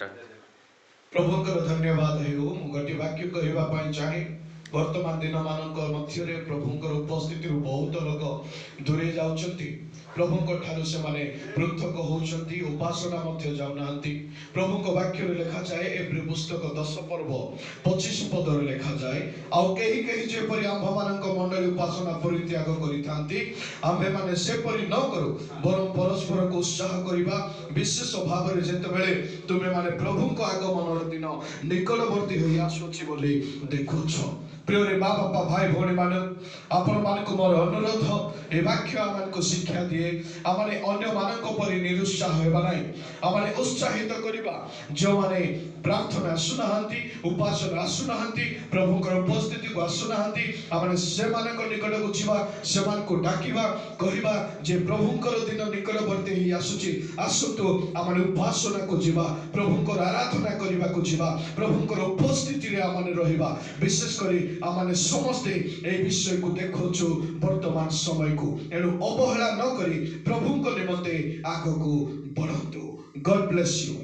Start प्रभुଙ୍କର धन्यवाद हेउ मु गोटे वाक्य कहवा चाहे वर्तमान दिन मान मध्य प्रभुଙ୍କର उपस्थिति बहुत लोक दूरे जाउछंती प्रभुଙ୍କ ठारू से माने पृथक होउछंती उपासना मध्य जाउना प्रभुଙ୍କ वाक्य रे लिखा जाए एप्री पुस्तक 10 पर्व 25 पद रे लिखा जाए आउ केही केही जे परि आंभ मानक मंडली उपासना परित्याग करिथांती आंभे माने से परि न करू बरं परस्पर को उत्साह करिबा विशेष भाव रे जेते बेले तुमे माने प्रभुଙ୍କ आगमन दिन निकटवर्ती होई आसुछि बोली देखुछ प्रिय रे माँ बापा भाई भौणी मान आपण मान को मोर अनुरोध ए वाक्य आमन को शिक्षा दिए आमने अन्य मानक परि निरुत्साह हेबा नाही आमने उत्साहित करिबा जो माने प्रार्थना आसुनाहांती उपासना आसुनाहांती प्रभुकर उपस्थिति को आसुनाहांती आमने से मानक निकट को जिबा से मान को डाकिबा कहिबा जे प्रभुकर दिन निकटवर्ती ही आसुची आसुतो आमने उपासना को जिबा प्रभुकर आराधना करिबा को जिबा प्रभुकर उपस्थिति रे आमने रहिबा विशेष करी आमने समस्ते ए विषय को देखोछु वर्तमान समय को एनु अवहेला न करी प्रभुଙ୍କ निमंते आगो को बढ़ंतु गॉड ब्लेस यू।